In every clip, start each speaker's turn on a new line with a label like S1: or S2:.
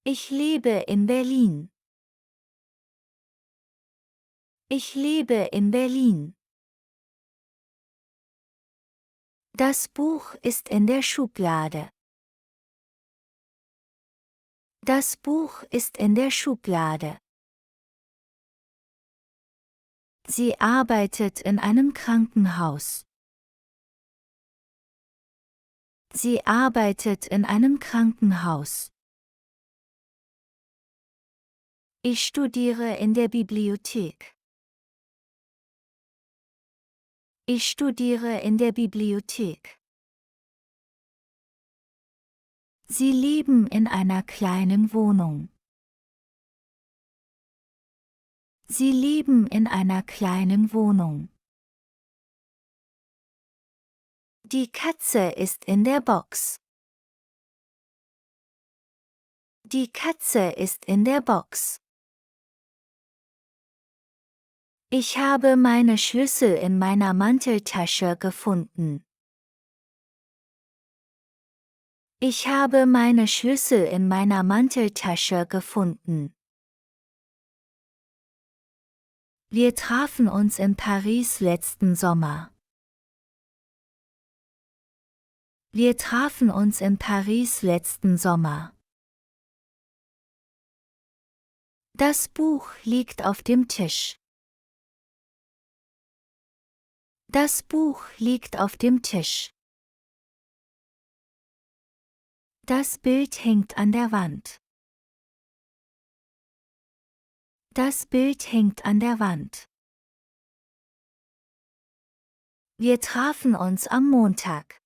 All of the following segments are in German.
S1: Ich lebe in Berlin. Ich lebe in Berlin. Das Buch ist in der Schublade. Das Buch ist in der Schublade. Sie arbeitet in einem Krankenhaus. Sie arbeitet in einem Krankenhaus. Ich studiere in der Bibliothek. Ich studiere in der Bibliothek. Sie leben in einer kleinen Wohnung. Sie leben in einer kleinen Wohnung. Die Katze ist in der Box. Die Katze ist in der Box. Ich habe meine Schlüssel in meiner Manteltasche gefunden. Ich habe meine Schlüssel in meiner Manteltasche gefunden. Wir trafen uns in Paris letzten Sommer. Wir trafen uns in Paris letzten Sommer. Das Buch liegt auf dem Tisch. Das Buch liegt auf dem Tisch. Das Bild hängt an der Wand. Das Bild hängt an der Wand. Wir trafen uns am Montag.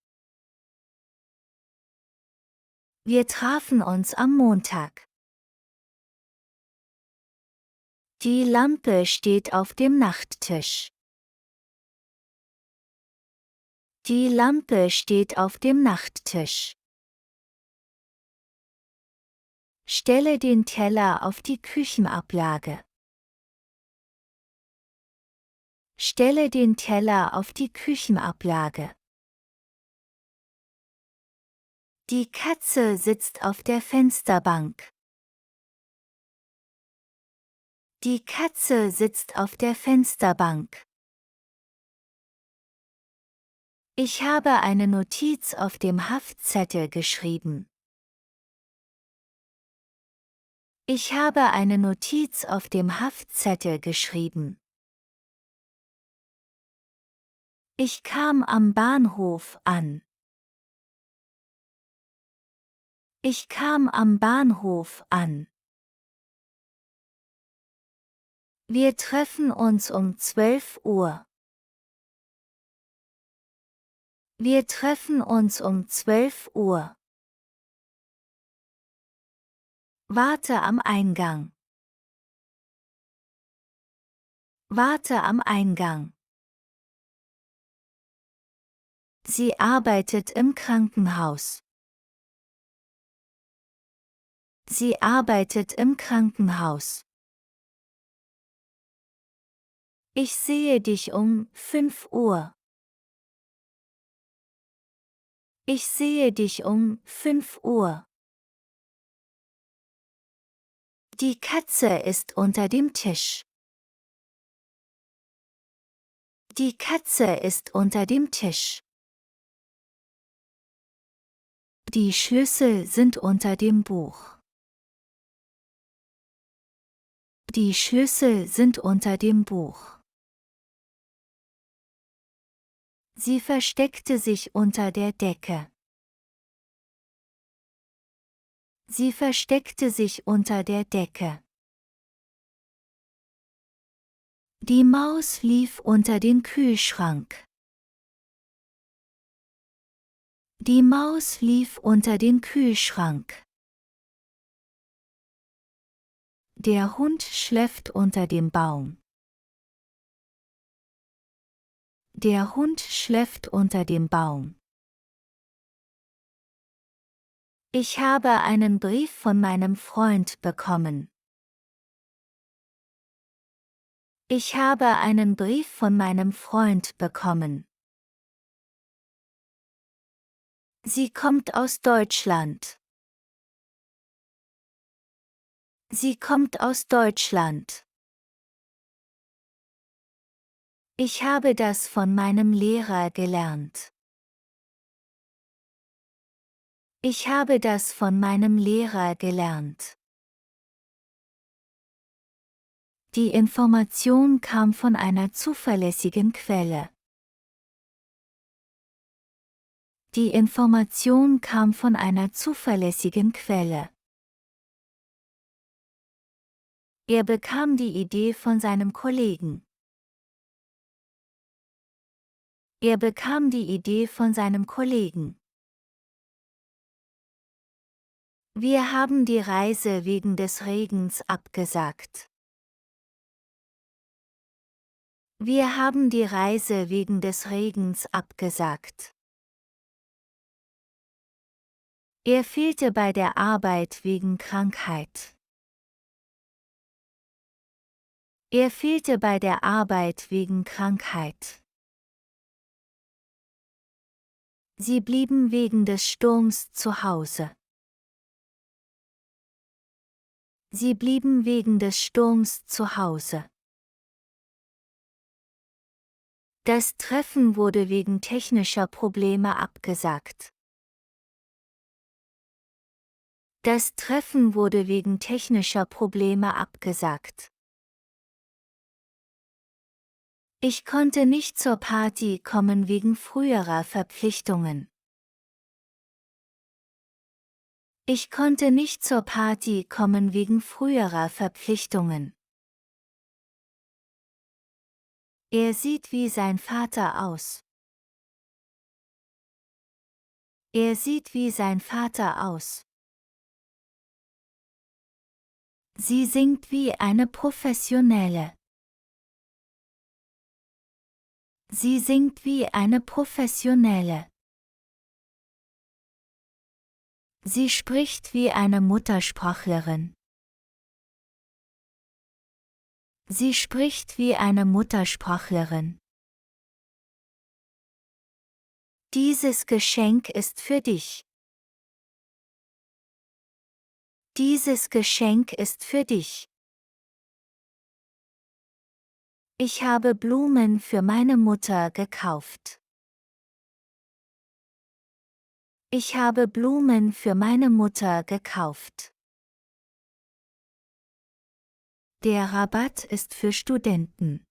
S1: Wir trafen uns am Montag. Die Lampe steht auf dem Nachttisch. Die Lampe steht auf dem Nachttisch. Stelle den Teller auf die Küchenablage. Stelle den Teller auf die Küchenablage. Die Katze sitzt auf der Fensterbank. Die Katze sitzt auf der Fensterbank. Ich habe eine Notiz auf dem Haftzettel geschrieben. Ich habe eine Notiz auf dem Haftzettel geschrieben. Ich kam am Bahnhof an. Ich kam am Bahnhof an. Wir treffen uns um 12 Uhr. Wir treffen uns um 12 Uhr. Warte am Eingang. Warte am Eingang. Sie arbeitet im Krankenhaus. Sie arbeitet im Krankenhaus. Ich sehe dich um 5 Uhr. Ich sehe dich um 5 Uhr. Die Katze ist unter dem Tisch. Die Katze ist unter dem Tisch. Die Schlüssel sind unter dem Buch. Die Schlüssel sind unter dem Buch. Sie versteckte sich unter der Decke. Sie versteckte sich unter der Decke. Die Maus lief unter den Kühlschrank. Die Maus lief unter den Kühlschrank. Der Hund schläft unter dem Baum. Der Hund schläft unter dem Baum. Ich habe einen Brief von meinem Freund bekommen. Ich habe einen Brief von meinem Freund bekommen. Sie kommt aus Deutschland. Sie kommt aus Deutschland. Ich habe das von meinem Lehrer gelernt. Ich habe das von meinem Lehrer gelernt. Die Information kam von einer zuverlässigen Quelle. Die Information kam von einer zuverlässigen Quelle. Er bekam die Idee von seinem Kollegen. Er bekam die Idee von seinem Kollegen. Wir haben die Reise wegen des Regens abgesagt. Wir haben die Reise wegen des Regens abgesagt. Er fehlte bei der Arbeit wegen Krankheit. Er fehlte bei der Arbeit wegen Krankheit. Sie blieben wegen des Sturms zu Hause. Sie blieben wegen des Sturms zu Hause. Das Treffen wurde wegen technischer Probleme abgesagt. Das Treffen wurde wegen technischer Probleme abgesagt. Ich konnte nicht zur Party kommen wegen früherer Verpflichtungen. Ich konnte nicht zur Party kommen wegen früherer Verpflichtungen. Er sieht wie sein Vater aus. Er sieht wie sein Vater aus. Sie singt wie eine Professionelle. Sie singt wie eine Professionelle. Sie spricht wie eine Muttersprachlerin. Sie spricht wie eine Muttersprachlerin. Dieses Geschenk ist für dich. Dieses Geschenk ist für dich. Ich habe Blumen für meine Mutter gekauft. Ich habe Blumen für meine Mutter gekauft. Der Rabatt ist für Studenten.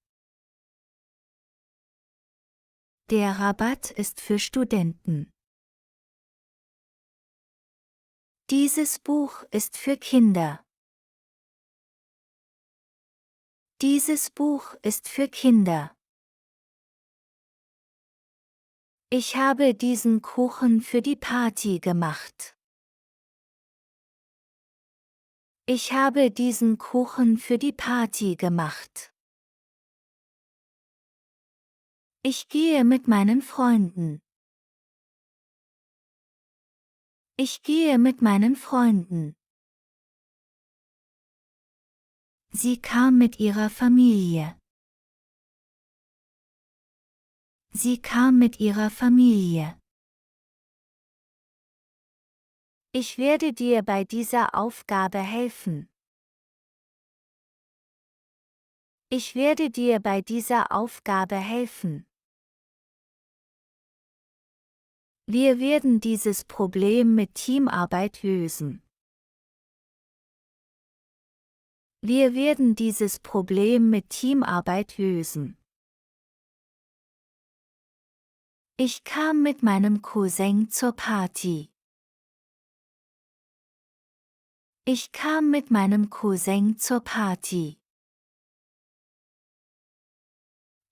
S1: Der Rabatt ist für Studenten. Dieses Buch ist für Kinder. Dieses Buch ist für Kinder. Ich habe diesen Kuchen für die Party gemacht. Ich habe diesen Kuchen für die Party gemacht. Ich gehe mit meinen Freunden. Ich gehe mit meinen Freunden. Sie kam mit ihrer Familie. Sie kam mit ihrer Familie. Ich werde dir bei dieser Aufgabe helfen. Ich werde dir bei dieser Aufgabe helfen. Wir werden dieses Problem mit Teamarbeit lösen. Wir werden dieses Problem mit Teamarbeit lösen. Ich kam mit meinem Cousin zur Party. Ich kam mit meinem Cousin zur Party.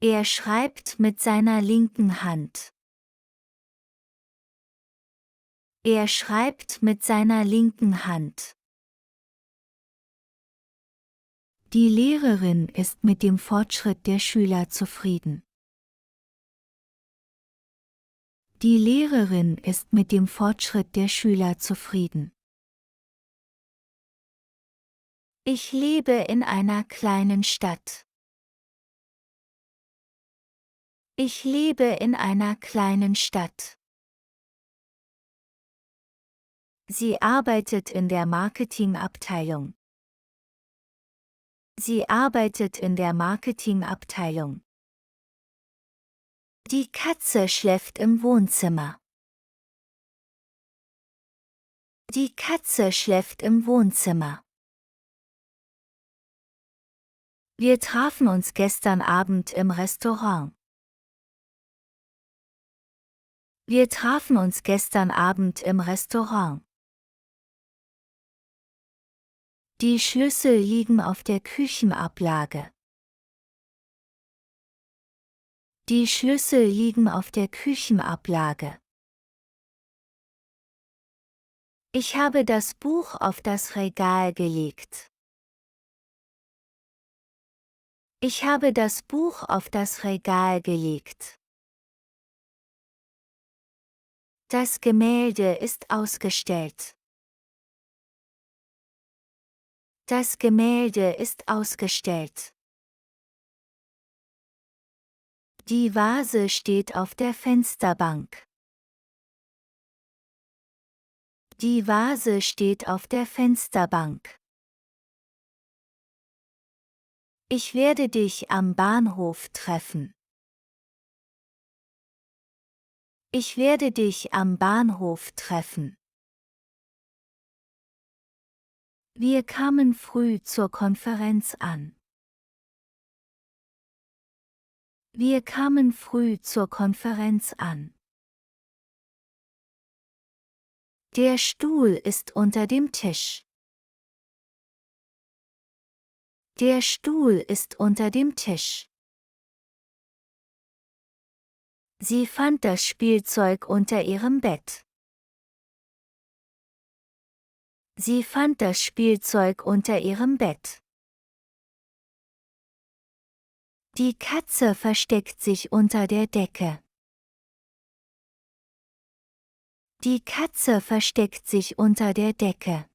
S1: Er schreibt mit seiner linken Hand. Er schreibt mit seiner linken Hand. Die Lehrerin ist mit dem Fortschritt der Schüler zufrieden. Die Lehrerin ist mit dem Fortschritt der Schüler zufrieden. Ich lebe in einer kleinen Stadt. Ich lebe in einer kleinen Stadt. Sie arbeitet in der Marketingabteilung. Sie arbeitet in der Marketingabteilung. Die Katze schläft im Wohnzimmer. Die Katze schläft im Wohnzimmer. Wir trafen uns gestern Abend im Restaurant. Wir trafen uns gestern Abend im Restaurant. Die Schlüssel liegen auf der Küchenablage. Die Schlüssel liegen auf der Küchenablage. Ich habe das Buch auf das Regal gelegt. Ich habe das Buch auf das Regal gelegt. Das Gemälde ist ausgestellt. Das Gemälde ist ausgestellt. Die Vase steht auf der Fensterbank. Die Vase steht auf der Fensterbank. Ich werde dich am Bahnhof treffen. Ich werde dich am Bahnhof treffen. Wir kamen früh zur Konferenz an. Wir kamen früh zur Konferenz an. Der Stuhl ist unter dem Tisch. Der Stuhl ist unter dem Tisch. Sie fand das Spielzeug unter ihrem Bett. Sie fand das Spielzeug unter ihrem Bett. Die Katze versteckt sich unter der Decke. Die Katze versteckt sich unter der Decke.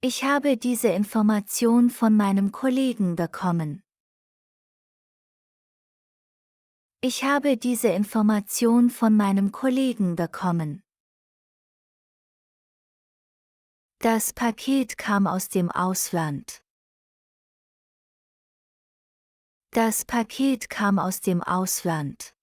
S1: Ich habe diese Information von meinem Kollegen bekommen. Ich habe diese Information von meinem Kollegen bekommen. Das Paket kam aus dem Ausland. Das Paket kam aus dem Ausland.